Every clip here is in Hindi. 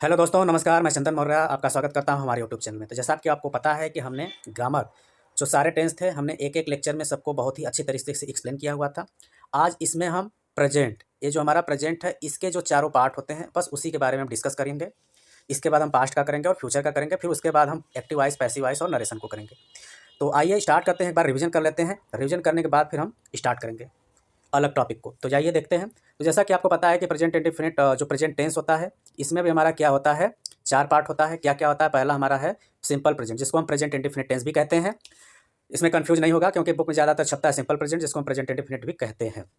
हेलो दोस्तों, नमस्कार। मैं चंदन मौर्य आपका स्वागत करता हूं हमारे यूट्यूब चैनल में। तो जैसा कि आपको पता है कि हमने ग्रामर जो सारे टेंस थे हमने एक एक लेक्चर में सबको बहुत ही अच्छी तरीके से एक्सप्लेन किया हुआ था। आज इसमें हम प्रेजेंट, ये जो हमारा प्रेजेंट है, इसके जो चारों पार्ट होते हैं बस उसी के बारे में हम डिस्कस करेंगे। इसके बाद हम पास्ट का करेंगे और फ्यूचर का करेंगे, फिर उसके बाद हम एक्टिव वॉइस, पैसिव वॉइस और नरेशन को करेंगे। तो आइए स्टार्ट करते हैं। एक बार रिविजन कर लेते हैं। रिविजन करने के बाद फिर हम स्टार्ट करेंगे अलग टॉपिक को। तो जाइए देखते हैं। तो जैसा कि आपको पता है कि प्रेजेंट इंडेफिनिट जो प्रेजेंट टेंस होता है, इसमें भी हमारा क्या होता है, चार पार्ट होता है। क्या क्या होता है? पहला हमारा है सिंपल प्रेजेंट, जिसको हम प्रेजेंट इंडेफिनिट टेंस भी कहते हैं। इसमें कंफ्यूज नहीं होगा क्योंकि बुक में ज़्यादातर छपता है सिंपल प्रेजेंट, जिसको हम प्रेजेंट इंडेफिनिट भी कहते हैं।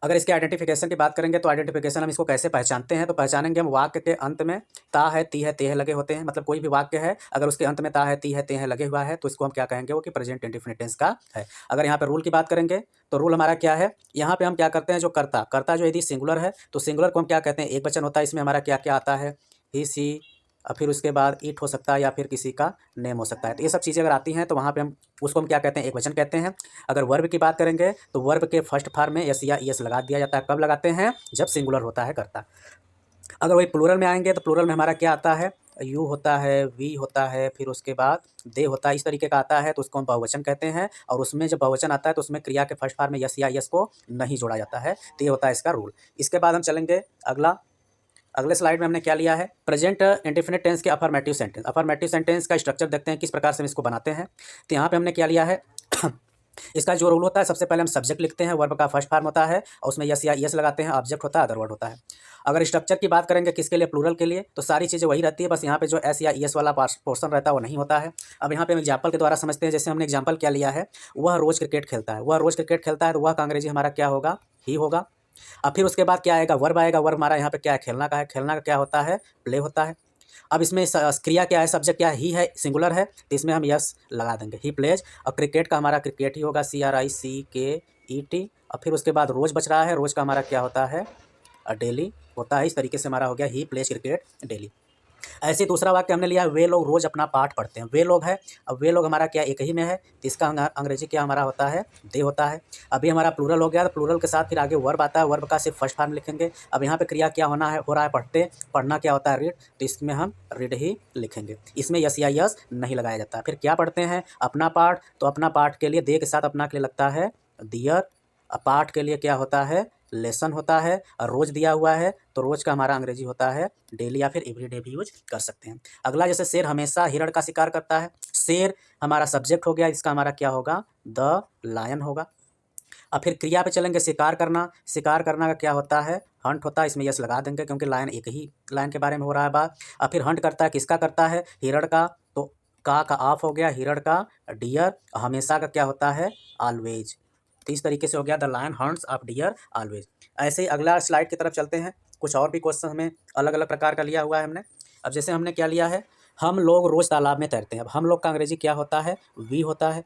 अगर इसके आइडेंटिफिकेशन की बात करेंगे तो आइडेंटिफिकेशन हम इसको कैसे पहचानते हैं? तो पहचानेंगे हम वाक्य के अंत में ता है, ती है, ते है लगे होते हैं। मतलब कोई भी वाक्य है, अगर उसके अंत में ता है, ती है, ते है लगे हुआ है तो इसको हम क्या कहेंगे? वो कि प्रेजेंट इंडेफिनिट टेंस का है। अगर यहाँ पे रूल की बात करेंगे तो रूल हमारा क्या है? यहाँ पे हम क्या करते हैं, जो कर्ता कर्ता जो यदि सिंगुलर है तो सिंगुलर को हम क्या कहते हैं? एक वचन होता है। इसमें हमारा क्या क्या आता है? ही, सी, और फिर उसके बाद इट हो सकता है या फिर किसी का नेम हो सकता है। तो ये सब चीज़ें अगर आती हैं तो वहाँ पे हम उसको हम क्या कहते हैं? एक वचन कहते हैं। अगर वर्ब की बात करेंगे तो वर्ब के फर्स्ट फॉर्म में एस या ईएस लगा दिया जाता है। कब लगाते हैं? जब सिंगुलर होता है कर्ता। अगर वही प्लूरल में आएंगे तो प्लूरल में हमारा क्या आता है? यू होता है, वी होता है, फिर उसके बाद दे होता है। इस तरीके का आता है तो उसको हम बहुवचन कहते हैं। और उसमें जब बहुवचन आता है तो उसमें क्रिया के फर्स्ट फॉर्म में यस या यस को नहीं जोड़ा जाता है। तो ये होता है इसका रूल। इसके बाद हम चलेंगे अगले स्लाइड में हमने क्या लिया है? प्रेजेंट इंडेफिनिट टेंस के अफर्मेटिव सेंटेंस। अफर्मेटिव सेंटेंस का स्ट्रक्चर देखते हैं किस प्रकार से हम इसको बनाते हैं। तो यहाँ पे हमने क्या लिया है? इसका जो रूल होता है, सबसे पहले हम सब्जेक्ट लिखते हैं, वर्ब का फर्स्ट फॉर्म होता है और उसमें यस या यस लगाते हैं, ऑब्जेक्ट होता है, अदर वर्ड होता है। अगर स्ट्रक्चर की बात करेंगे किसके लिए? प्लूरल के लिए, तो सारी चीज़ें वही रहती है, बस यहाँ पे जो एस या एस वाला पोर्शन रहता है वो नहीं होता है। अब यहाँ पे हम एग्जाम्पल के द्वारा समझते हैं। जैसे हमने एग्जाम्पल क्या लिया है? वह रोज़ क्रिकेट खेलता है। वह रोज़ क्रिकेट खेलता है तो वह का अंग्रेजी हमारा क्या होगा? ही होगा। अब फिर उसके बाद क्या आएगा? वर्ब आएगा। वर्ब हमारा यहाँ पे क्या है? खेलना का है। खेलना का क्या होता है? प्ले होता है। अब इसमें क्रिया क्या है? सब्जेक्ट क्या है? ही है, सिंगुलर है तो इसमें हम यस लगा देंगे, ही प्लेज। और क्रिकेट का हमारा क्रिकेट ही होगा, CRICKET। और फिर उसके बाद रोज़ बच रहा है। रोज़ का हमारा क्या होता है? डेली होता है। इस तरीके से हमारा हो गया ही प्लेज क्रिकेट डेली। ऐसे दूसरा वाक्य हमने लिया, वे लोग रोज अपना पाठ पढ़ते हैं। वे लोग है, अब वे लोग हमारा क्या एक ही में है तो इसका अंग्रेजी क्या हमारा होता है? दे होता है। अभी हमारा प्लूरल हो गया तो प्लूरल के साथ फिर आगे वर्ब आता है। वर्ब का सिर्फ फर्स्ट फॉर्म लिखेंगे। अब यहाँ पे क्रिया क्या होना है? हो रहा है पढ़ते। पढ़ना क्या होता है? रीड। तो इसमें हम रीड ही लिखेंगे। इसमें यस या यस नहीं लगाया जाता। फिर क्या पढ़ते हैं? अपना पाठ। तो अपना पाठ के लिए दे के साथ अपना के लिए लगता है दियर। पाठ के लिए क्या होता है? लेसन होता है। और रोज़ दिया हुआ है तो रोज़ का हमारा अंग्रेजी होता है डेली या फिर एवरीडे भी यूज कर सकते हैं। अगला, जैसे शेर हमेशा हिरण का शिकार करता है। शेर हमारा सब्जेक्ट हो गया, इसका हमारा क्या होगा? द लायन होगा। अब फिर क्रिया पे चलेंगे, शिकार करना। शिकार करना का क्या होता है? हंट होता है। इसमें यस लगा देंगे क्योंकि लायन एक ही लायन के बारे में हो रहा है बात। अब फिर हंट करता है, किसका करता है? हिरण का। तो का ऑफ हो गया, हिरण का डियर। हमेशा का क्या होता है? ऑलवेज। तो इस तरीके से हो गया the lion hunts of deer always. ऐसे ही अगला स्लाइड की तरफ चलते हैं। कुछ और भी क्वेश्चन हमें अलग अलग प्रकार का लिया हुआ है हमने। अब जैसे हमने क्या लिया है? हम लोग रोज़ तालाब में तैरते हैं। अब हम लोग का अंग्रेजी क्या होता है? वी होता है।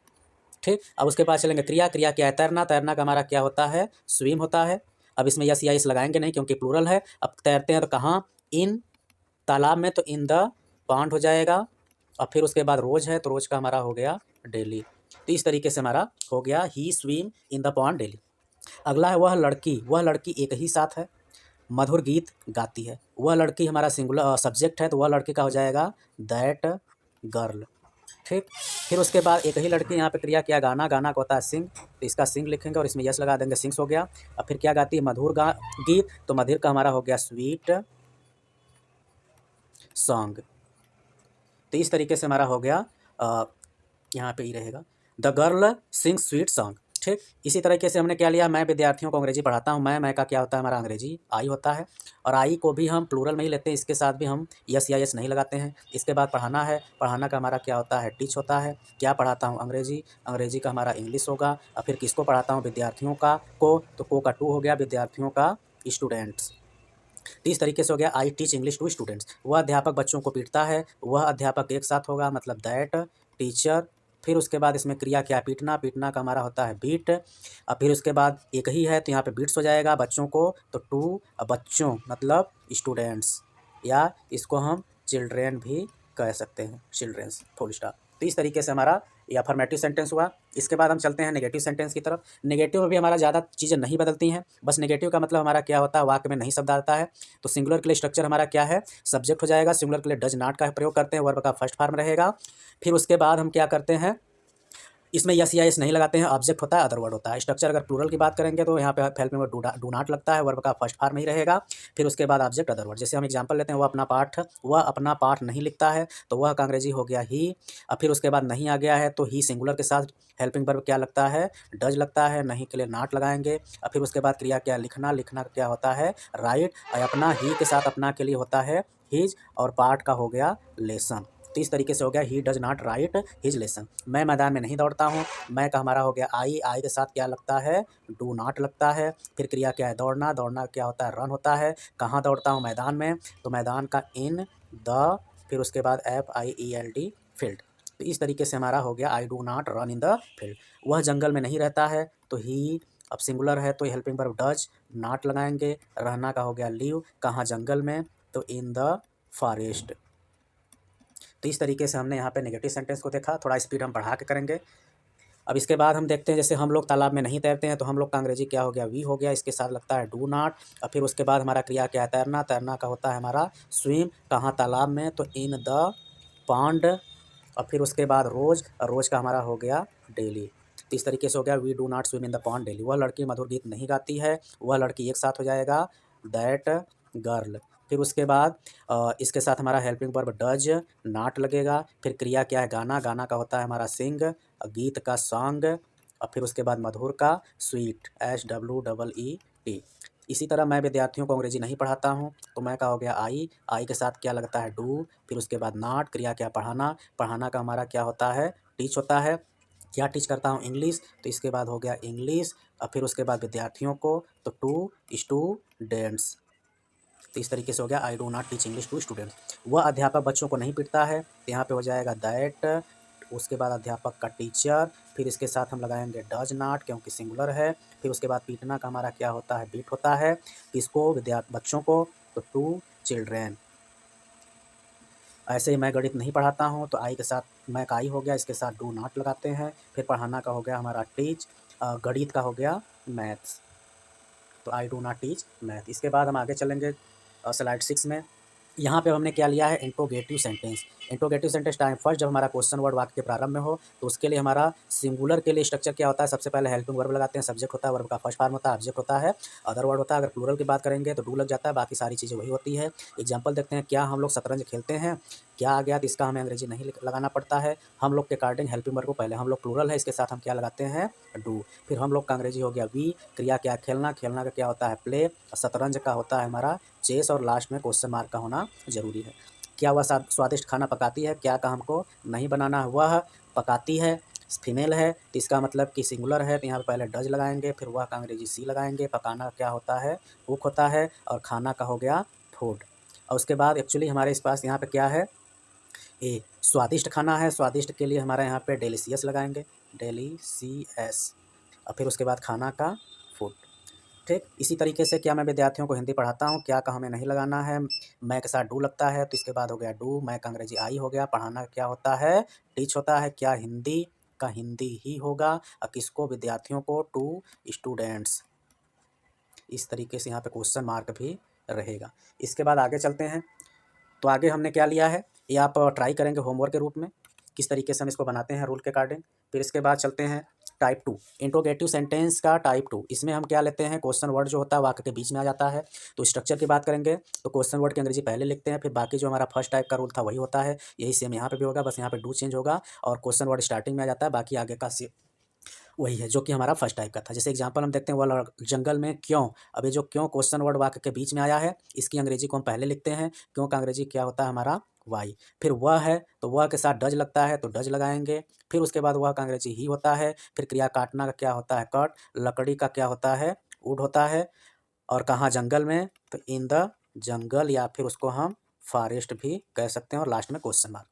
ठीक। अब उसके बाद चलेंगे क्रिया। क्रिया क्या है? तैरना। तैरना का हमारा क्या होता है? स्विम होता है। अब इसमें यस या यस लगाएंगे नहीं क्योंकि प्लूरल है। अब तैरते हैं तो कहाँ? इन तालाब में, तो इन द पॉन्ड हो जाएगा। और फिर उसके बाद रोज है तो रोज का हमारा हो गया डेली। तो इस तरीके से हमारा हो गया he swim in the pond daily. अगला है वह लड़की। वह लड़की एक ही साथ है, मधुर गीत गाती है। वह लड़की हमारा सिंगुलर सब्जेक्ट है तो वह लड़की का हो जाएगा दैट गर्ल। ठीक। फिर उसके बाद एक ही लड़की, यहाँ पे क्रिया क्या? गाना। गाना को होता है सिंग, तो इसका सिंग लिखेंगे और इसमें यस लगा देंगे, सिंग्स हो गया। अब फिर क्या गाती है? मधुर गीत। तो मधुर का हमारा हो गया स्वीट सॉन्ग। तो इस तरीके से हमारा हो गया यहाँ पे ही रहेगा, the girl sing sweet song. ठीक। इसी तरीके से हमने क्या लिया? मैं विद्यार्थियों को अंग्रेजी पढ़ाता हूँ। मैं का क्या होता है? हमारा अंग्रेजी आई होता है। और आई को भी हम प्लूरल में ही लेते हैं, इसके साथ भी हम यस या यस नहीं लगाते हैं। इसके बाद पढ़ाना है। पढ़ाना का हमारा क्या होता है? टीच होता है। क्या पढ़ाता हूँ? अंग्रेजी। अंग्रेजी का हमारा इंग्लिश होगा। और फिर किसको पढ़ाता हूँ? विद्यार्थियों का को, तो को का टू हो गया, विद्यार्थियों का स्टूडेंट्स। तो इस तरीके से हो गया I teach English to students. वह अध्यापक बच्चों को पीटता है। वह अध्यापक एक साथ होगा, मतलब दैट टीचर। फिर उसके बाद इसमें क्रिया क्या? पीटना। पीटना का हमारा होता है बीट। अब फिर उसके बाद एक ही है तो यहाँ पे बीट्स हो जाएगा बच्चों को, तो टू बच्चों मतलब स्टूडेंट्स, या इसको हम चिल्ड्रेन भी कह सकते हैं, चिल्ड्रेंस फुल स्टॉप। तो इस तरीके से हमारा ये अफर्मेटिव सेंटेंस हुआ। इसके बाद हम चलते हैं नेगेटिव सेंटेंस की तरफ। नेगेटिव में भी हमारा ज़्यादा चीज़ें नहीं बदलती हैं, बस नेगेटिव का मतलब हमारा क्या होता है, वाक्य में नहीं शब्द आता है। तो सिंगुलर के लिए स्ट्रक्चर हमारा क्या है, सब्जेक्ट हो जाएगा। सिंगुलर के लिए डज नॉट का प्रयोग करते हैं, वर्ब का फर्स्ट फॉर्म रहेगा। फिर उसके बाद हम क्या करते हैं, इसमें यस या एस नहीं लगाते हैं, ऑब्जेक्ट होता है, अदर वर्ड होता है। स्ट्रक्चर अगर प्लूरल की बात करेंगे तो यहाँ पे हेल्पिंग वर्ब डू नॉट लगता है, वर्ब का फर्स्ट फॉर्म ही रहेगा। फिर उसके बाद ऑब्जेक्ट अदर वर्ड। जैसे हम एग्जांपल लेते हैं, वह अपना पाठ नहीं लिखता है, तो वह का अंग्रेजी हो गया ही। अब फिर उसके बाद नहीं आ गया है तो ही सिंगुलर के साथ हेल्पिंग वर्ब क्या लगता है, डज लगता है। नहीं के लिए नॉट लगाएंगे। और फिर उसके बाद क्रिया क्या, लिखना। लिखना क्या होता है, राइट। और अपना ही के साथ अपना के लिए होता है हिज, और पार्ट का हो गया लेसन। तो इस तरीके से हो गया he does not right his lesson. मैं मैदान में नहीं दौड़ता हूँ, मैं का हमारा हो गया आई। आई के साथ क्या लगता है, डू नॉट लगता है। फिर क्रिया क्या है, दौड़ना। दौड़ना क्या होता है, रन होता है। कहाँ दौड़ता हूँ, मैदान में, तो मैदान का इन द, फिर उसके बाद FIELD फील्ड। तो इस तरीके से हमारा हो गया I do not run in the field. वह जंगल में नहीं रहता है, तो ही अब सिंगुलर है तो हेल्पिंग वर्ब डज नॉट लगाएंगे। रहना का हो गया लिव, कहाँ जंगल में, तो इन द फॉरेस्ट। तो इस तरीके से हमने यहाँ पे नेगेटिव सेंटेंस को देखा। थोड़ा स्पीड हम बढ़ा के करेंगे। अब इसके बाद हम देखते हैं, जैसे हम लोग तालाब में नहीं तैरते हैं, तो हम लोग का अंग्रेजी क्या हो गया, वी हो गया। इसके साथ लगता है डू नॉट। और फिर उसके बाद हमारा क्रिया क्या है, तैरना। तैरना का होता है हमारा स्विम, कहाँ तालाब में, तो इन द पॉन्ड। और फिर उसके बाद रोज, और रोज का हमारा हो गया डेली। तो इस तरीके से हो गया we do not swim in the pond daily. वह लड़की मधुर गीत नहीं गाती है, वह लड़की एक साथ हो जाएगा दैट गर्ल। फिर उसके बाद इसके साथ हमारा हेल्पिंग वर्ब डज नॉट लगेगा। फिर क्रिया क्या है, गाना। गाना का होता है हमारा सिंग, गीत का सॉन्ग। और फिर उसके बाद मधुर का स्वीट, SWEET। इसी तरह मैं विद्यार्थियों को अंग्रेजी नहीं पढ़ाता हूँ, तो मैं का हो गया आई। आई के साथ क्या लगता है, डू। फिर उसके बाद नॉट, क्रिया क्या, पढ़ाना। पढ़ाना का हमारा क्या होता है, टीच होता है। क्या टीच करता हूँ, इंग्लिश। तो इसके बाद हो गया इंग्लिश। और फिर उसके बाद विद्यार्थियों को, तो टू स्टूडेंट्स। तो इस तरीके से हो गया I do not teach English to students. वह अध्यापक बच्चों को नहीं पीटता है, तो यहाँ पे हो जाएगा दैट। उसके बाद अध्यापक का टीचर। फिर इसके साथ हम लगाएंगे डज नॉट, क्योंकि सिंगुलर है। फिर उसके बाद पीटना का हमारा क्या होता है, बीट होता है। किसको, विद्यार्थी बच्चों को, तो टू चिल्ड्रेन। ऐसे ही मैं गणित नहीं पढ़ाता हूँ, तो आई के साथ मैं का आई हो गया, इसके साथ डू नॉट लगाते हैं। फिर पढ़ाना का हो गया हमारा टीच, गणित का हो गया मैथ्स, तो आई डू नॉट टीच मैथ। इसके बाद हम आगे चलेंगे स्लाइड 6 में। यहाँ पे हमने क्या लिया है, interrogative sentence. Interrogative sentence time first, जब हमारा क्वेश्चन वर्ड वाक्य के प्रारंभ में हो, तो उसके लिए हमारा सिंगुलर के लिए स्ट्रक्चर क्या होता है, सबसे पहले हेल्पिंग वर्ब लगाते हैं, सब्जेक्ट होता है, वर्ब का फर्स्ट फॉर्म होता है, ऑब्जेक्ट होता है, अदर वर्ड होता है। अगर प्लूरल की बात करेंगे तो डू लग जाता है, बाकी सारी चीज़ें वही होती है। एग्जाम्पल देखते हैं, क्या हम लोग शतरंज खेलते हैं, क्या आ गया, तो इसका हमें अंग्रेजी नहीं लगाना पड़ता है। हम लोग के अकॉर्डिंग हेल्पिंग वर्ब को पहले हम लोग प्लूरल है, इसके साथ हम क्या लगाते हैं, डू। फिर हम लोग का अंग्रेजी हो गया वी। क्रिया क्या, खेलना। खेलना का क्या होता है, प्ले। शतरंज का होता है हमारा चेस, और लास्ट में क्वेश्चन मार्क का होना जरूरी है। क्या वह स्वादिष्ट खाना पकाती है, क्या का हमको नहीं बनाना है, वह पकाती है, फीमेल है, तो इसका मतलब कि सिंगुलर है, तो यहाँ पे पहले डज लगाएंगे, फिर वह का अंग्रेजी सी लगाएंगे। पकाना क्या होता है, कुक होता है, और खाना का हो गया फूड। और उसके बाद एक्चुअली हमारे इस पास यहाँ पे क्या है, ए स्वादिष्ट खाना है, स्वादिष्ट के लिए हमारे यहाँ पे डेलीशियस लगाएंगे, डेलीशियस। और फिर उसके बाद खाना का फूड। ठीक इसी तरीके से क्या मैं विद्यार्थियों को हिंदी पढ़ाता हूँ, क्या का हमें नहीं लगाना है, मैं के साथ डू लगता है, तो इसके बाद हो गया डू। मैं का अंग्रेजी आई हो गया। पढ़ाना क्या होता है, टीच होता है। क्या हिंदी का हिंदी ही होगा, और किसको, विद्यार्थियों को, टू स्टूडेंट्स। इस तरीके से यहाँ पे क्वेश्चन मार्क भी रहेगा। इसके बाद आगे चलते हैं, तो आगे हमने क्या लिया है, ये आप ट्राई करेंगे होमवर्क के रूप में, किस तरीके से हम इसको बनाते हैं रूल के अकॉर्डिंग। फिर इसके बाद चलते हैं टाइप 2, इंट्रोगेटिव सेंटेंस का टाइप 2। इसमें हम क्या लेते हैं, क्वेश्चन वर्ड जो होता है वाक्य के बीच में आ जाता है। तो स्ट्रक्चर की बात करेंगे तो क्वेश्चन वर्ड की अंग्रेजी पहले लिखते हैं, फिर बाकी जो हमारा फर्स्ट टाइप का रूल था वही होता है, यही सेम यहाँ पे भी होगा, बस यहाँ पे डू चेंज होगा, और क्वेश्चन वर्ड स्टार्टिंग में आ जाता है, बाकी आगे का वही है जो कि हमारा फर्स्ट टाइप का था। जैसे एग्जांपल हम देखते हैं, वह जंगल में क्यों। अब ये जो क्यों क्वेश्चन वर्ड वाक्य के बीच में आया है, इसकी अंग्रेजी को हम पहले लिखते हैं। क्यों का अंग्रेजी क्या होता है हमारा, वाई। फिर वह है, तो वह के साथ डज लगता है, तो डज लगाएंगे। फिर उसके बाद वह का अंग्रेजी ही होता है। फिर क्रिया काटना का क्या होता है, कट। लकड़ी का क्या होता है, वुड होता है। और कहाँ, जंगल में, तो इन द जंगल, या फिर उसको हम फॉरेस्ट भी कह सकते हैं, और लास्ट में क्वेश्चन मार्क।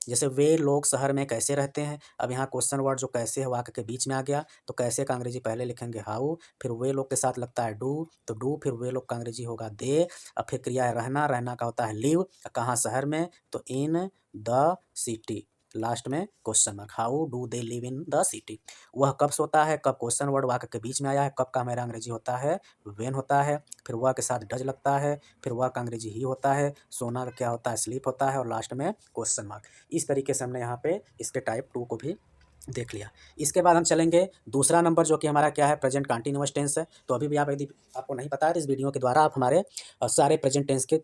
जैसे वे लोग शहर में कैसे रहते हैं, अब यहाँ क्वेश्चन वर्ड जो कैसे है वाक्य के बीच में आ गया, तो कैसे का अंग्रेजी पहले लिखेंगे हाउ। फिर वे लोग के साथ लगता है डू, तो डू। फिर वे लोग का अंग्रेजी होगा दे। अब फिर क्रिया है रहना। रहना का होता है लिव। कहाँ, शहर में, तो इन द सिटी। लास्ट में question mark. How do they live in the city. वह कब सोता है, कब क्वेश्चन वर्ड वाक्य के बीच में आया है, कब का मेरा अंग्रेजी होता है वेन होता है, फिर वह के साथ डज लगता है, फिर वह का अंग्रेजी ही होता है, सोना का क्या होता है स्लीप होता है, और लास्ट में क्वेश्चन मार्क। इस तरीके से हमने यहाँ पे इसके टाइप 2 को भी देख लिया। इसके बाद हम चलेंगे दूसरा नंबर, जो कि हमारा क्या है प्रेजेंट कंटिन्यूअस टेंस है। तो अभी भी आप यदि आपको नहीं पता है तो इस वीडियो के द्वारा आप हमारे सारे प्रेजेंट टेंस के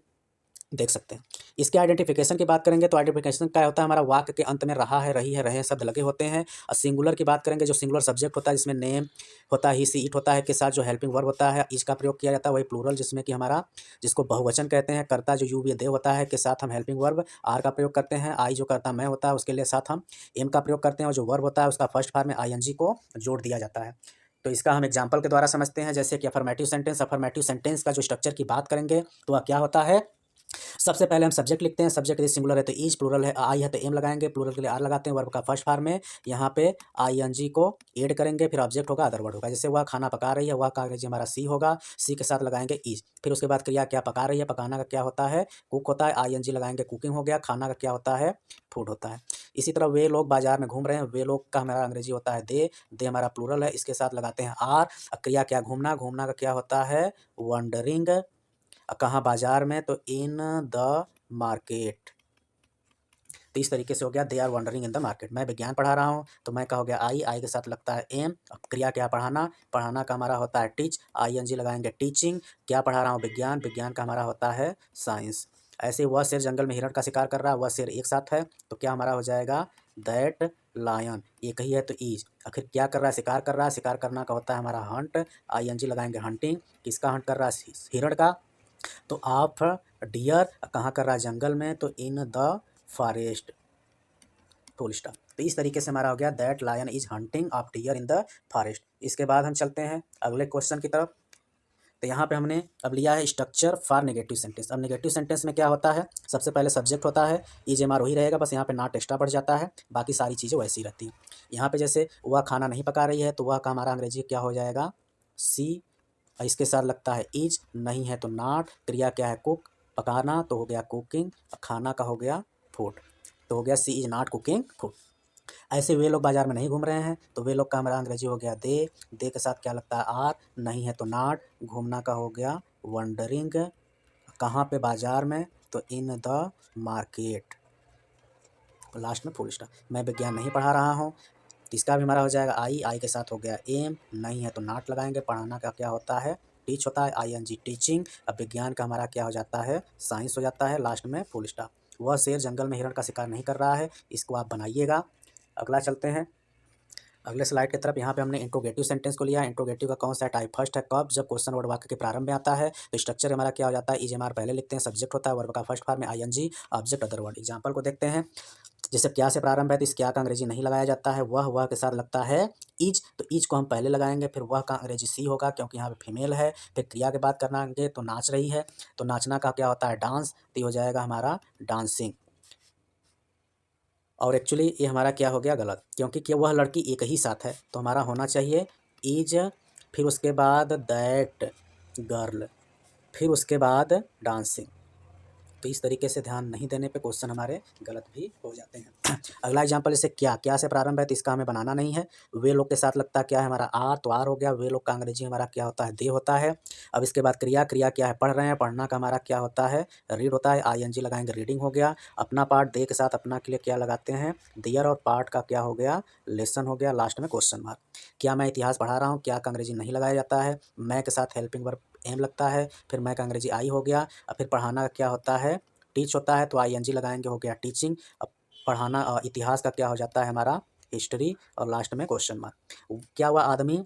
देख सकते हैं। इसके आइडेंटिफिकेशन की बात करेंगे तो आइडेंटिफिकेशन क्या होता है, हमारा वाक्य के अंत में रहा है, रही है, रहे शब्द लगे होते हैं। और सिंगुलर की बात करेंगे, जो सिंगुलर सब्जेक्ट होता है जिसमें नेम होता है, ही सी इट होता है, के साथ जो हेल्पिंग वर्ब होता है इसका प्रयोग किया जाता है। वही प्लूरल जिसमें कि हमारा जिसको बहुवचन कहते हैं, कर्ता जो यू वी दे होता है के साथ हम हेल्पिंग वर्ब आर का प्रयोग करते हैं। आई जो कर्ता मैं होता है उसके लिए साथ हम एम का प्रयोग करते हैं, और जो वर्ब होता है उसका फर्स्ट फॉर्म में आई को जोड़ दिया जाता है। तो इसका हम एग्जाम्पल के द्वारा समझते हैं, जैसे कि अफर्मेटिव सेंटेंस। अफर्मेटिव सेंटेंस का जो स्ट्रक्चर की बात करेंगे तो वह क्या होता है, सबसे पहले हम सब्जेक्ट लिखते हैं। सब्जेक्ट यदि सिंगुलर है तो इज, प्लूरल है आई है तो एम लगाएंगे, प्लूरल के लिए आर लगाते हैं। वर्ब का फर्स्ट फॉर्म में यहाँ पे आईएनजी को ऐड करेंगे, फिर ऑब्जेक्ट होगा, अदर वर्ड होगा। जैसे वह खाना पका रही है, वह का अंग्रेजी हमारा सी होगा, सी के साथ लगाएंगे इज। फिर उसके बाद क्रिया क्या पका रही है, पकाना का क्या होता है कुक होता है, आईएनजी लगाएंगे कुकिंग हो गया। खाना का क्या होता है फूड होता है। इसी तरह वे लोग बाजार में घूम रहे हैं, वे लोग का हमारा अंग्रेजी होता है दे हमारा प्लूरल है, इसके साथ लगाते हैं आर। क्रिया क्या घूमना, घूमना का क्या होता है वंडरिंग। कहाँ बाजार में, तो इन द मार्केट। तो इस तरीके से हो गया they are wondering in the market. मैं विज्ञान पढ़ा रहा हूँ तो मैं का हो गया आई के साथ लगता है एम। अब क्रिया क्या पढ़ाना, पढ़ाना का हमारा होता है टीच, आईएनजी लगाएंगे टीचिंग। क्या पढ़ा रहा हूँ विज्ञान, विज्ञान का हमारा होता है साइंस। ऐसे वह शेर जंगल में हिरण का शिकार कर रहा है, वह शेर एक साथ है तो क्या हमारा हो जाएगा दैट लायन। एक ही है तो ईज। आखिर क्या कर रहा है, शिकार कर रहा है, शिकार करना का होता है हमारा हंट, आईएनजी लगाएंगे हंटिंग। किसका हंट कर रहा है हिरण का, तो आप डियर कहाँ कर रहा है जंगल में, तो in the forest full stop. तो इस तरीके से हमारा हो गया that lion is hunting of deer in the forest. इसके बाद हम चलते हैं अगले क्वेश्चन की तरफ। तो यहाँ पे हमने अब लिया है स्ट्रक्चर फॉर नेगेटिव सेंटेंस। अब नेगेटिव सेंटेंस में क्या होता है, सबसे पहले सब्जेक्ट होता है, इज एम आर वही रहेगा, बस यहाँ पे नॉट एक्स्ट्रा बढ़ जाता है, बाकी सारी चीज़ें वैसी रहती हैं। यहाँ पे जैसे वह खाना नहीं पका रही है तो वह का हमारा अंग्रेजी क्या हो जाएगा सी, इसके साथ लगता है इज, नहीं है तो नॉट। क्रिया क्या है कुक, पकाना तो हो गया कुकिंग, खाना का हो गया फूड, तो हो गया सी इज नॉट कुकिंग फूड। ऐसे वे लोग बाजार में नहीं घूम रहे हैं तो वे लोग का हमारा अंग्रेजी हो गया दे के साथ क्या लगता है आर, नहीं है तो नॉट। घूमना का हो गया वंडरिंग, कहाँ पे बाजार में, तो इन द मार्केट, लास्ट में फुल स्टॉप। मैं विज्ञान नहीं पढ़ा रहा हूँ तो इसका भी हमारा हो जाएगा आई के साथ हो गया एम, नहीं है तो नॉट लगाएंगे। पढ़ाना का क्या होता है टीच होता है, आईएनजी टीचिंग। अब विज्ञान का हमारा क्या हो जाता है साइंस हो जाता है, लास्ट में फुल स्टॉप। वह शेर जंगल में हिरण का शिकार नहीं कर रहा है, इसको आप बनाइएगा। अगला चलते हैं अगले स्लाइड की तरफ। यहाँ पे हमने इंट्रोगेटिव सेंटेंस को लिया है। इंट्रोगेटिव का कौन सा टाइप फर्स्ट है, कब, जब क्वेश्चन वर्ड वाक्य के प्रारंभ में आता है। तो स्ट्रक्चर हमारा क्या हो जाता है, इज एम आर पहले लिखते हैं, सब्जेक्ट होता है, वर्ब का फर्स्ट फॉर्म में I N G, object other word. Example को देखते हैं, जैसे क्या से प्रारंभ है तो इस क्या का अंग्रेजी नहीं लगाया जाता है, वह के साथ लगता है इज, तो इज को हम पहले लगाएंगे, फिर वह का अंग्रेजी सी होगा क्योंकि यहाँ पे फीमेल है। फिर क्रिया की बात करनाएंगे तो नाच रही है, तो नाचना का क्या होता है डांस, तो ये हो जाएगा हमारा डांसिंग। और एक्चुअली ये हमारा क्या हो गया गलत, क्योंकि कि वह लड़की एक ही साथ है तो हमारा होना चाहिए इज, फिर उसके बाद दैट गर्ल, फिर उसके बाद डांसिंग। तो इस तरीके से ध्यान नहीं देने पे क्वेश्चन हमारे गलत भी हो जाते हैं। अगला एग्जांपल, जैसे क्या से प्रारंभ है तो इसका हमें बनाना नहीं है। वे लोग के साथ लगता है क्या है हमारा आर, तो आर हो गया। वे लोग का अंग्रेजी हमारा क्या होता है दे होता है। अब इसके बाद क्रिया क्या है पढ़ रहे हैं, पढ़ना का हमारा क्या होता है रीड होता है, आईएनजी लगाएंगे रीडिंग हो गया। अपना पार्ट दे के साथ अपना के लिए क्या लगाते हैं दियर, और पार्ट का क्या हो गया लेसन हो गया, लास्ट में क्वेश्चन मार्क। क्या मैं इतिहास पढ़ा रहा हूँ, क्या का अंग्रेजी नहीं लगाया जाता है, मैं के साथ हेल्पिंग वर्ब एम लगता है, फिर मैं का अंग्रेजी आई हो गया। और फिर पढ़ाना का क्या होता है टीच होता है, तो आईएनजी लगाएंगे हो गया टीचिंग। अब पढ़ाना इतिहास का क्या हो जाता है हमारा हिस्ट्री, और लास्ट में क्वेश्चन मार्क। क्या वह आदमी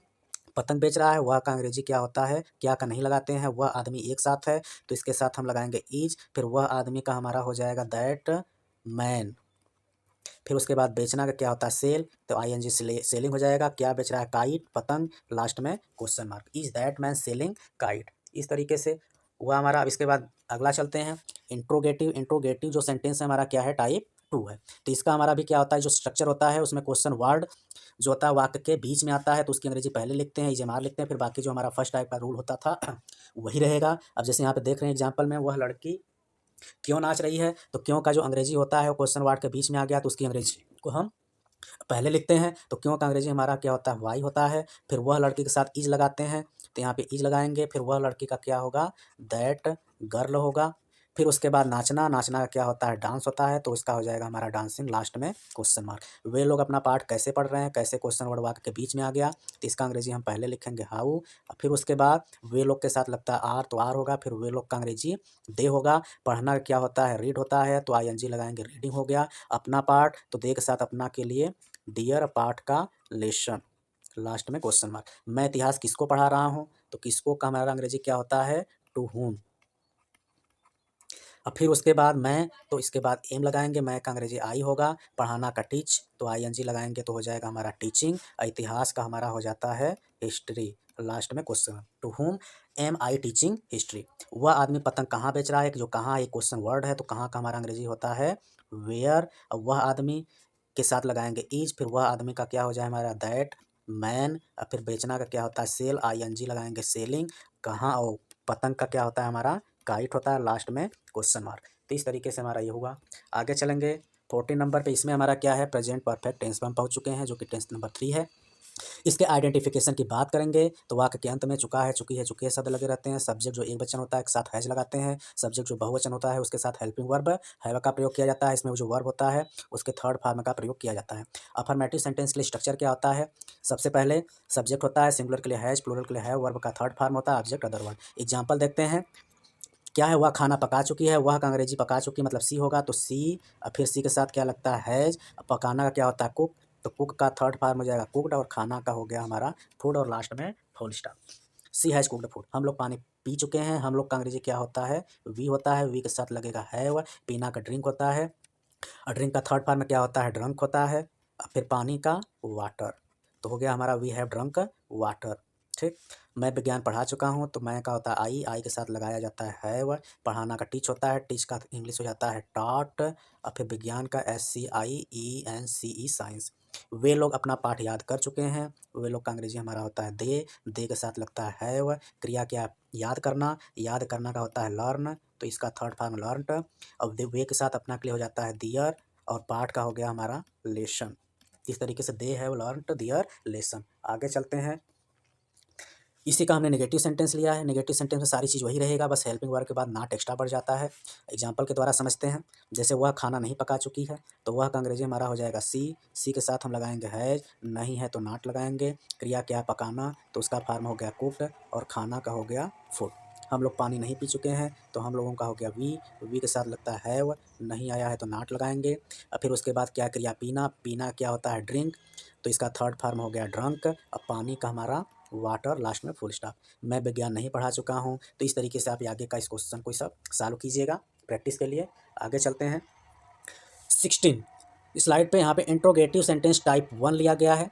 पतंग बेच रहा है, वह का अंग्रेजी क्या होता है, क्या का नहीं लगाते हैं, वह आदमी एक साथ है तो इसके साथ हम लगाएंगे इज, फिर वह आदमी का हमारा हो जाएगा दैट मैन। फिर उसके बाद बेचना का क्या होता है सेल, तो आईएनजी सेलिंग हो जाएगा। क्या बेच रहा है काइट पतंग, लास्ट में question mark, is that man selling kite. इस तरीके से हुआ हमारा। अब इसके बाद अगला चलते हैं इंट्रोगेटिव जो सेंटेंस है हमारा क्या है टाइप 2 है। तो इसका हमारा भी क्या होता है जो स्ट्रक्चर होता है उसमें क्वेश्चन वर्ड जो होता है वाक्य के बीच में आता है तो उसकी अंग्रेजी पहले लिखते हैं, इजेमार लिखते हैं, फिर बाकी जो हमारा फर्स्ट टाइप का रूल होता था वही रहेगा। अब जैसे यहाँ पे देख रहे हैं एग्जाम्पल में, वह लड़की क्यों नाच रही है, तो क्यों का जो अंग्रेजी होता है वो क्वेश्चन वर्ड के बीच में आ गया तो उसकी अंग्रेजी को हम पहले लिखते हैं। तो क्यों का अंग्रेजी हमारा क्या होता है, वाई होता है। फिर वह लड़की के साथ इज लगाते हैं, तो यहाँ पे इज लगाएंगे। फिर वह लड़की का क्या होगा, दैट गर्ल होगा। फिर उसके बाद नाचना, नाचना का क्या होता है, डांस होता है, तो इसका हो जाएगा हमारा डांसिंग, लास्ट में क्वेश्चन मार्क। वे लोग अपना पाठ कैसे पढ़ रहे हैं, कैसे क्वेश्चन वर्ड वाक्य के बीच में आ गया, तो इसका अंग्रेजी हम पहले लिखेंगे हाउ। फिर उसके बाद वे लोग के साथ लगता है आर, तो आर होगा। फिर वे लोग का अंग्रेजी दे होगा। पढ़ना क्या होता है, रीड होता है, तो ING लगाएंगे, रीडिंग हो गया। अपना पाठ, तो दे के साथ अपना के लिए डियर, पाठ का लेसन, लास्ट में क्वेश्चन मार्क। मैं इतिहास किसको पढ़ा रहा हूँ, तो किसको का हमारा अंग्रेजी क्या होता है, टू whom। अब फिर उसके बाद मैं, तो इसके बाद एम लगाएंगे, मैं का अंग्रेजी आई होगा। पढ़ाना का टीच, तो ING लगाएंगे, तो हो जाएगा हमारा टीचिंग। इतिहास का हमारा हो जाता है हिस्ट्री, लास्ट में question. To whom am I teaching history. वह आदमी पतंग कहाँ बेच रहा है, जो कहाँ एक क्वेश्चन वर्ड है, तो कहाँ का हमारा अंग्रेजी होता है वेयर। अब वह आदमी के साथ लगाएंगे इज। फिर वह आदमी का क्या हो जाए हमारा दैट मैन। और फिर बेचना का क्या होता है सेल, ING लगाएंगे, सेलिंग। कहाँ, और पतंग का क्या होता है हमारा काइट होता है, लास्ट में क्वेश्चन मार्क। तो इस तरीके से हमारा ये हुआ। आगे चलेंगे 14 नंबर पे। इसमें हमारा क्या है, प्रेजेंट परफेक्ट टेंस में हम पहुँच चुके हैं, जो कि टेंस नंबर 3 है। इसके आइडेंटिफिकेशन की बात करेंगे, तो वाक्य के अंत में चुका है, चुकी है, चुके शब्द लगे रहते हैं। सब्जेक्ट जो एक वचन होता है, एक साथ हैज लगाते हैं। सब्जेक्ट जो बहुवचन होता है, उसके साथ हेल्पिंग वर्ब हैव का प्रयोग किया जाता है। इसमें जो वर्ब होता है उसके थर्ड फॉर्म का प्रयोग किया जाता है। अफर्मेटिव सेंटेंस के लिए स्ट्रक्चर क्या होता है, सबसे पहले सब्जेक्ट होता है, सिंगुलर के लिए हैज, प्लूरल के लिए है, वर्ब का थर्ड फॉर्म होता है ऑब्जेक्ट अदर वन। एग्जाम्पल देखते हैं, क्या है, वह खाना पका चुकी है, वह का अंग्रेजी पका चुकी मतलब सी होगा, तो सी। फिर सी के साथ क्या लगता है हैज। पकाना का क्या होता है कुक, तो कुक का थर्ड फॉर्म हो जाएगा कुकड, और खाना का हो गया हमारा फूड, और लास्ट में full stop. She has cooked food. हम लोग पानी पी चुके हैं, हम लोग का अंग्रेजी क्या होता है वी होता है, वी के साथ लगेगा हैव। पीना का ड्रिंक होता है, और ड्रिंक का थर्ड फॉर्म में क्या होता है ड्रंक होता है। फिर पानी का वाटर, तो हो गया हमारा वी हैव ड्रंक वाटर। ठीक। मैं विज्ञान पढ़ा चुका हूँ, तो मैं का होता है आई के साथ लगाया जाता है हैव। पढ़ाना का टीच होता है, टीच का इंग्लिश हो जाता है टॉट। और फिर विज्ञान का SCIENCE साइंस। वे लोग अपना पाठ याद कर चुके हैं, वे लोग का अंग्रेजी हमारा होता है दे के साथ लगता है हैव। क्रिया क्या, याद करना, याद करना का होता है लर्न, तो इसका थर्ड फॉर्म लर्नड। अब वे के साथ अपना के लिए हो जाता है दियर, और पाठ का हो गया हमारा लेसन। इस तरीके से they have learned their lesson. आगे चलते हैं, इसी का हमने नेगेटिव सेंटेंस लिया है। नेगेटिव सेंटेंस में सारी चीज़ वही रहेगा, बस हेल्पिंग वर्ब के बाद नॉट एक्स्ट्रा बढ़ जाता है। एग्जाम्पल के द्वारा समझते हैं, जैसे वह खाना नहीं पका चुकी है, तो वह का अंग्रेजी हमारा हो जाएगा सी के साथ हम लगाएंगे हैज, नहीं है तो नॉट लगाएंगे। क्रिया क्या है पकाना, तो उसका फॉर्म हो गया कुक्ड, और खाना का हो गया फूड। हम लोग पानी नहीं पी चुके हैं, तो हम लोगों का हो गया वी के साथ लगता है हैव, नहीं आया है तो नॉट लगाएंगे। और फिर उसके बाद क्या क्रिया पीना, पीना क्या होता है ड्रिंक, तो इसका थर्ड फॉर्म हो गया ड्रंक। अब पानी का हमारा वाटर, लास्ट में फुल स्टॉप। मैं विज्ञान नहीं पढ़ा चुका हूँ, तो इस तरीके से आप आगे का इस क्वेश्चन को सब सॉल्व कीजिएगा प्रैक्टिस के लिए। आगे चलते हैं 16 स्लाइड पे। यहाँ पे इंट्रोगेटिव सेंटेंस टाइप 1 लिया गया है,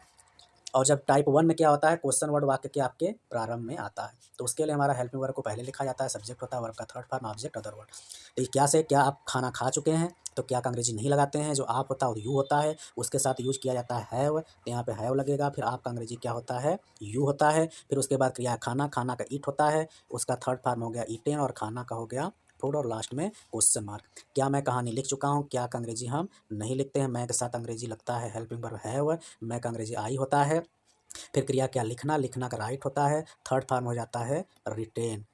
और जब टाइप 1 में क्या होता है क्वेश्चन वर्ड वाक्य के आपके प्रारंभ में आता है, तो उसके लिए हमारा हेल्पिंग वर्ब को पहले लिखा जाता है, सब्जेक्ट होता है, वर्ब का third form object other word. तो ये क्या से, क्या आप खाना खा चुके हैं, तो क्या का अंग्रेजी नहीं लगाते हैं, जो आप होता है वो यू होता है, उसके साथ यूज किया जाता है हैव, तो यहाँ पे हैव लगेगा। फिर आपका अंग्रेजी क्या होता है यू होता है। फिर उसके बाद क्रिया खाना, खाना का ईट होता है, उसका थर्ड फॉर्म हो गया ईटेन, और खाना का हो गया फूड, और लास्ट में क्वेश्चन मार्क। क्या मैं कहानी लिख चुका हूँ, क्या का अंग्रेजी हम नहीं लिखते हैं, मैं के साथ अंग्रेजी लगता है हेल्पिंग वर्ब हैव, मैं का अंग्रेजी आई होता है। फिर क्रिया क्या लिखना, लिखना का राइट होता है, थर्ड फॉर्म हो जाता है रिटेन।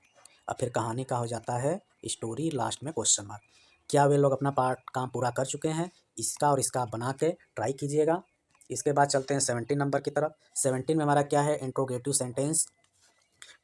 और फिर कहानी का हो जाता है स्टोरी, लास्ट में क्वेश्चन मार्क। क्या वे लोग अपना पार्ट काम पूरा कर चुके हैं, इसका और इसका बना के ट्राई कीजिएगा। इसके बाद चलते हैं 17 नंबर की तरफ। 17 में हमारा क्या है इंट्रोगेटिव सेंटेंस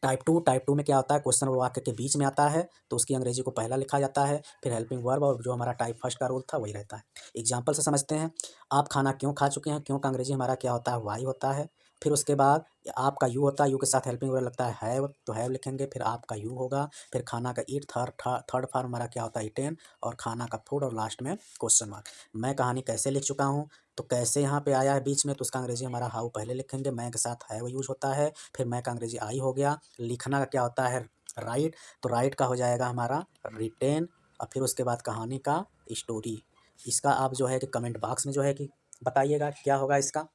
टाइप टू में क्या होता है क्वेश्चन और वाक्य के बीच में आता है, तो उसकी अंग्रेजी को पहला लिखा जाता है, फिर हेल्पिंग वर्ब, और जो हमारा टाइप फर्स्ट का रूल था वही रहता है। एग्जाम्पल से समझते हैं, आप खाना क्यों खा चुके हैं, क्यों का अंग्रेजी हमारा क्या होता है वाई होता है। फिर उसके बाद आपका यू होता है, यू के साथ हेल्पिंग वर्ब लगता है हैव, तो हैव लिखेंगे, फिर आपका यू होगा। फिर खाना का ईट, थर्ड फॉर्म हमारा क्या होता है ईटेन, और खाना का फूड, और लास्ट में क्वेश्चन मार्क। मैं कहानी कैसे लिख चुका हूँ, तो कैसे यहाँ पे आया है बीच में, तो उसका अंग्रेजी हमारा हाउ पहले लिखेंगे, मैं के साथ हैव यूज होता है। फिर मैं का अंग्रेजी आई हो गया। लिखना का क्या होता है राइट, तो राइट का हो जाएगा हमारा रिटेन। और फिर उसके बाद कहानी का स्टोरी। इसका आप जो है कि कमेंट बॉक्स में जो है कि बताइएगा क्या होगा इसका।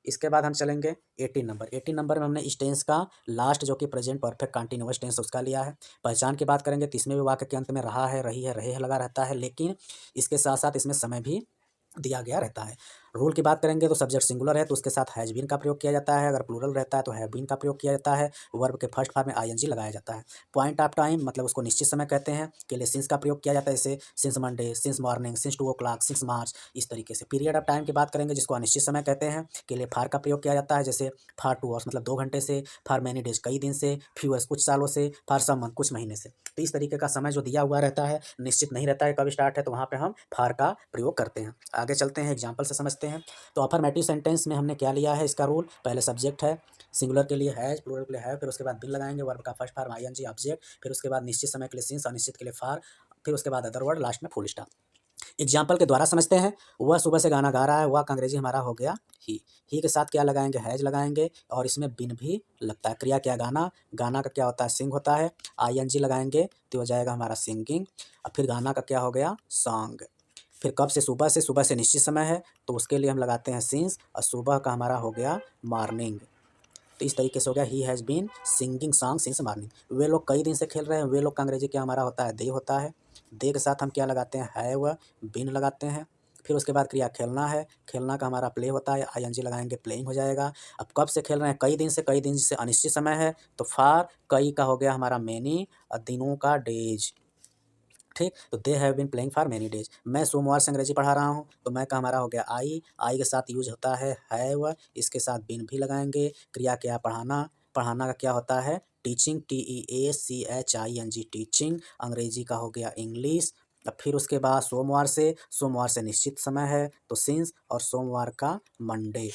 इसके बाद हम चलेंगे 18 नंबर। 18 नंबर में हमने इस टेंस का लास्ट जो कि प्रेजेंट परफेक्ट कंटिन्यूअस टेंस उसका लिया है। पहचान की बात करेंगे तो इसमें भी वाक्य के अंत में रहा है, रही है, रहे है लगा रहता है, लेकिन इसके साथ साथ इसमें समय भी दिया गया रहता है। रूल की बात करेंगे तो सब्जेक्ट सिंगुलर है तो उसके साथ हैज बीन का प्रयोग किया जाता है, अगर प्लूरल रहता है तो हैव बीन का प्रयोग किया जाता है, वर्ब के फर्स्ट फॉर्म में आईएनजी लगाया जाता है। पॉइंट ऑफ टाइम मतलब उसको निश्चित समय कहते हैं, के लिए सिंस का प्रयोग किया जाता है, जैसे since Monday, since morning, since 2 o'clock, since मार्च, इस तरीके से। पीरियड ऑफ टाइम की बात करेंगे जिसको अनिश्चित समय कहते हैं, के लिए फार का प्रयोग किया जाता है, जैसे फार 2 hours मतलब 2 घंटे से, फार मैनी डेज कई दिन से, फ्यू ईयर्स कुछ सालों से, फार सम मंथ कुछ महीने से। तो इस तरीके का समय जो दिया हुआ रहता है, निश्चित नहीं रहता है कब स्टार्ट है, तो वहाँ पे हम फार का प्रयोग करते हैं। आगे चलते हैं, एग्जाम्पल से समझते हैं। तो अफर्मेटिव सेंटेंस में हमने क्या लिया है, इसका रूल, पहले सब्जेक्ट है, सिंगुलर के लिए हैज, प्लूरल के लिए हैव, फिर उसके बाद बिन लगाएंगे, वर्ब का फर्स्ट फॉर्म आईएनजी ऑब्जेक्ट, फिर उसके बाद निश्चित समय के लिए सिंस, अनिश्चित के लिए फार, फिर उसके बाद अदर वर्ड, लास्ट में फुल स्टॉप। एग्जाम्पल के द्वारा समझते हैं। वह सुबह से गाना गा रहा है, वह का अंग्रेजी हमारा हो गया ही के साथ क्या लगाएंगे, हैज लगाएंगे, और इसमें बिन भी लगता है। क्रिया क्या, गाना, गाना का क्या होता है, सिंग होता है, आईएनजी लगाएंगे तो हो जाएगा हमारा सिंगिंग। अब फिर गाना का क्या हो गया, सॉन्ग। फिर कब से, सुबह से निश्चित समय है तो उसके लिए हम लगाते हैं सिंस, और सुबह का हमारा हो गया मॉर्निंग। तो इस तरीके से हो गया he has been singing song since morning. वे लोग कई दिन से खेल रहे हैं, वे लोग का अंग्रेजी क्या हमारा होता है, दे होता है। दे के साथ हम क्या लगाते हैं, हैव, बीन लगाते हैं। फिर उसके बाद क्रिया खेलना है, खेलना का हमारा प्ले होता है, आईएनजी लगाएंगे, प्लेइंग हो जाएगा। अब कब से खेल रहे हैं, कई दिन से, कई दिन से अनिश्चित समय है तो फार, कई का हो गया हमारा मैनी, और दिनों का डेज। ठीक, तो they have been playing for many days. मैं सोमवार से अंग्रेजी पढ़ा रहा हूँ तो मैं का हमारा हो गया आई के साथ यूज होता है हैव, इसके साथ बीन भी लगाएंगे। क्रिया क्या, पढ़ाना, पढ़ाना का क्या होता है, टीचिंग, TEACHING, टीचिंग। अंग्रेजी का हो गया इंग्लिश। अब फिर उसके बाद सोमवार से निश्चित समय है तो सिंस, और सोमवार का मंडे।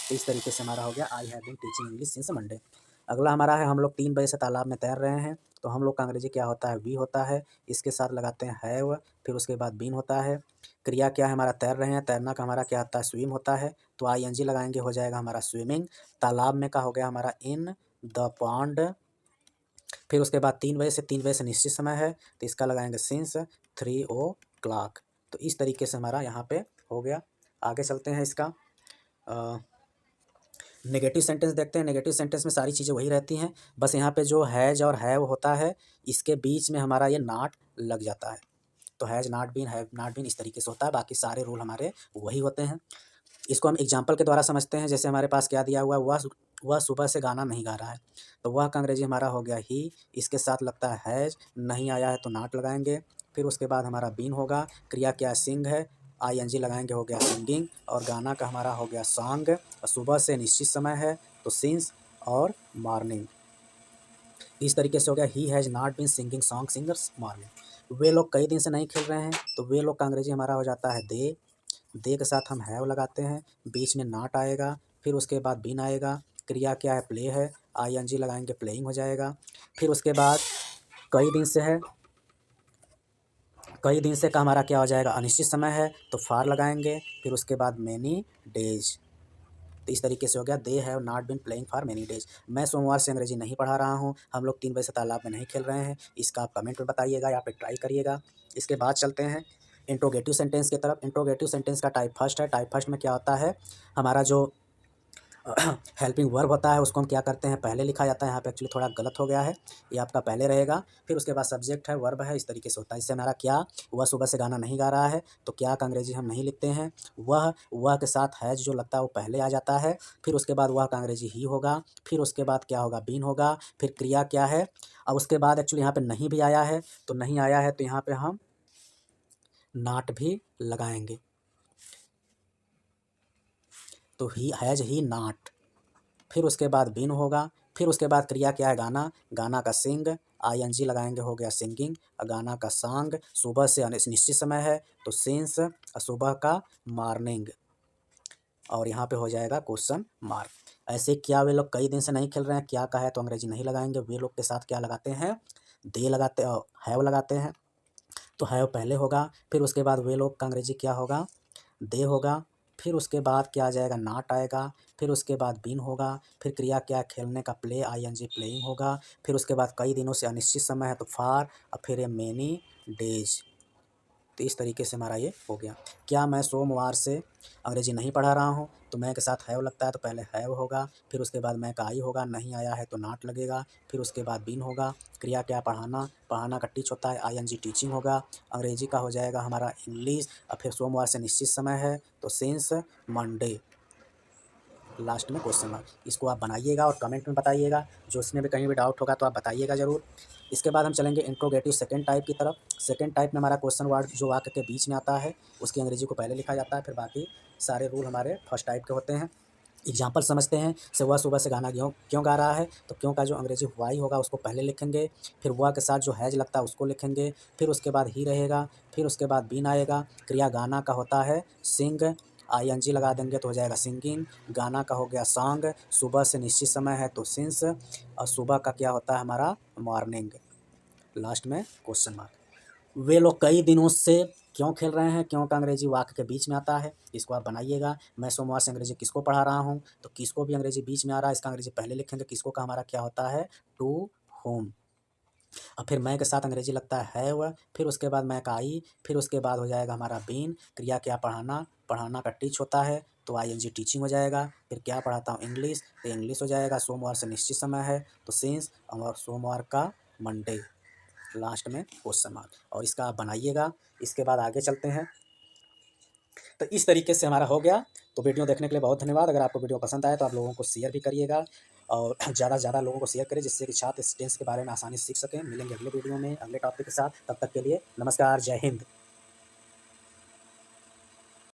तो इस तरीके से हमारा हो गया I have been teaching English since Monday. अगला हमारा है, हम लोग 3 बजे से तालाब में तैर रहे हैं तो हम लोग का अंग्रेजी क्या होता है, वी होता है, इसके साथ लगाते हैं हैव, फिर उसके बाद बीन होता है। क्रिया क्या है हमारा, तैर रहे हैं, तैरना का हमारा क्या होता है, स्विम होता है, तो आईएनजी लगाएंगे, हो जाएगा हमारा स्विमिंग। तालाब में का हो गया हमारा इन द पॉन्ड। फिर उसके बाद 3 बजे से निश्चित समय है तो इसका लगाएंगे सिंस 3 o'clock। तो इस तरीके से हमारा यहाँ पे हो गया। आगे चलते हैं, इसका नेगेटिव सेंटेंस देखते हैं। नेगेटिव सेंटेंस में सारी चीज़ें वही रहती हैं, बस यहाँ पे जो हैज और हैव होता है इसके बीच में हमारा ये नॉट लग जाता है। तो has not been, have not been, इस तरीके से होता है, बाकी सारे रूल हमारे वही होते हैं। इसको हम एग्जाम्पल के द्वारा समझते हैं। जैसे हमारे पास क्या दिया हुआ है, वह सुबह से गाना नहीं गा रहा है, तो वह का अंग्रेजी हमारा हो गया ही, इसके साथ लगता है हैज, नहीं आया है तो नॉट लगाएंगे। फिर उसके बाद हमारा बीन होगा, क्रिया क्या, सिंग है, आईएनजी लगाएंगे, हो गया सिंगिंग, और गाना का हमारा हो गया सॉन्ग, और सुबह से निश्चित समय है तो सिंस और मॉर्निंग। इस तरीके से हो गया he has not been singing song singers morning. वे लोग कई दिन से नहीं खेल रहे हैं तो वे लोग का अंग्रेजी हमारा हो जाता है दे के साथ हम हैव लगाते हैं, बीच में नॉट आएगा, फिर उसके बाद बीन आएगा। क्रिया क्या है, प्ले है, आईएनजी लगाएंगे, प्लेइंग हो जाएगा। फिर उसके बाद कई दिन से है, कई दिन से का हमारा क्या हो जाएगा, अनिश्चित समय है तो फार लगाएंगे, फिर उसके बाद मैनी डेज। तो इस तरीके से हो गया they have not been playing for many days. मैं सोमवार से अंग्रेजी नहीं पढ़ा रहा हूँ, हम लोग 3 बजे से तालाब में नहीं खेल रहे हैं। इसका आप कमेंट में बताइएगा या फिर ट्राई करिएगा। इसके बाद चलते हैं इंट्रोगेटिव सेंटेंस की तरफ। इंट्रोगेटिव सेंटेंस का टाइप फर्स्ट है। टाइप फर्स्ट में क्या होता है, हमारा जो हेल्पिंग वर्ब होता है उसको हम क्या करते हैं, पहले लिखा जाता है। यहाँ पे एक्चुअली थोड़ा गलत हो गया है, ये आपका पहले रहेगा, फिर उसके बाद सब्जेक्ट है, वर्ब है, इस तरीके से होता है। इससे हमारा क्या, वह सुबह से गाना नहीं गा रहा है तो क्या का अंग्रेजी हम नहीं लिखते हैं, वह के साथ हैज जो लगता है वो पहले आ जाता है, फिर उसके बाद वह का अंग्रेजी ही होगा, फिर उसके बाद क्या होगा, बीन होगा, फिर क्रिया क्या है। अब उसके बाद एक्चुअली यहाँ पे नहीं भी आया है तो नहीं आया है तो यहाँ पे हम नॉट भी लगाएंगे, तो ही हैज ही नॉट। फिर उसके बाद बीन होगा, फिर उसके बाद क्रिया क्या है, गाना, गाना का सिंग, आईएनजी लगाएंगे, हो गया सिंगिंग, गाना का सॉन्ग, सुबह से निश्चित समय है तो सिंस, सुबह का मॉर्निंग, और यहाँ पे हो जाएगा क्वेश्चन मार्क। ऐसे क्या वे लोग कई दिन से नहीं खेल रहे हैं, क्या का है तो अंग्रेजी नहीं लगाएंगे, वे लोग के साथ क्या लगाते हैं, दे लगाते, हैव लगाते हैं, तो हैव पहले होगा, फिर उसके बाद वे लोग का अंग्रेजी क्या होगा, दे होगा, फिर उसके बाद क्या आ जाएगा, नॉट आएगा, फिर उसके बाद बीन होगा, फिर क्रिया क्या, खेलने का प्ले, आईएनजी प्लेइंग होगा, फिर उसके बाद कई दिनों से अनिश्चित समय है तो फार, और फिर ये मेनी डेज। तो इस तरीके से हमारा ये हो गया। क्या मैं सोमवार से अंग्रेजी नहीं पढ़ा रहा हूँ, तो मैं के साथ हैव लगता है तो पहले हैव होगा, फिर उसके बाद मैं का आई होगा, नहीं आया है तो नॉट लगेगा, फिर उसके बाद बीन होगा। क्रिया क्या पढ़ाना, पढ़ाना का टीच होता है, आईएनजी टीचिंग होगा। अंग्रेजी का हो जाएगा हमारा इंग्लिश, और फिर सोमवार से निश्चित समय है तो सिंस मंडे, लास्ट में क्वेश्चन मार्क। इसको आप बनाइएगा और कमेंट में बताइएगा, जो उसमें भी कहीं भी डाउट होगा तो आप बताइएगा ज़रूर। इसके बाद हम चलेंगे इंट्रोगेटिव सेकंड टाइप की तरफ। सेकंड टाइप में हमारा क्वेश्चन वर्ड जो वाक्य के बीच में आता है उसकी अंग्रेजी को पहले लिखा जाता है, फिर बाकी सारे रूल हमारे फर्स्ट टाइप के होते हैं। एग्जाम्पल समझते हैं। सुबह सुबह से गाना क्यों क्यों गा रहा है, तो क्यों का जो अंग्रेजी वाई होगा उसको पहले लिखेंगे, फिर वह के साथ जो हैज लगता है उसको लिखेंगे, फिर उसके बाद ही रहेगा, फिर उसके बाद बीन आएगा। क्रिया गाना का होता है सिंग, आईएनजी लगा देंगे तो हो जाएगा सिंगिंग। गाना का हो गया सॉन्ग, सुबह से निश्चित समय है तो सिंस, और सुबह का क्या होता है हमारा मॉर्निंग, लास्ट में क्वेश्चन मार्क। वे लोग कई दिनों से क्यों खेल रहे हैं, क्यों का अंग्रेजी वाक्य के बीच में आता है, इसको आप बनाइएगा। मैं सोमवार से अंग्रेजी किसको पढ़ा रहा हूँ, तो किसको भी अंग्रेजी बीच में आ रहा है, इसका अंग्रेजी पहले लिखेंगे। किसको का हमारा क्या होता है टू होम, और फिर मैं के साथ अंग्रेजी लगता है हैव, फिर उसके बाद मैं का आई, फिर उसके बाद हो जाएगा हमारा बीन। क्रिया क्या पढ़ाना, पढ़ाना का टीच होता है तो आईएनजी टीचिंग हो जाएगा। फिर क्या पढ़ाता हूँ इंग्लिश, तो इंग्लिश हो जाएगा। सोमवार से निश्चित समय है तो सिंस, और सोमवार का मंडे, लास्ट में क्वेश्चन मार्क। और इसका आप बनाइएगा। इसके बाद आगे चलते हैं। तो इस तरीके से हमारा हो गया। तो वीडियो देखने के लिए बहुत धन्यवाद। अगर आपको वीडियो पसंद आए तो आप लोगों को शेयर भी करिएगा, और ज़्यादा से ज़्यादा लोगों को शेयर करें, जिससे कि छात्र इस टेंस के बारे में आसानी से सीख सकें। मिलेंगे अगले वीडियो में अगले टॉपिक के साथ। तब तक के लिए नमस्कार, जय हिंद।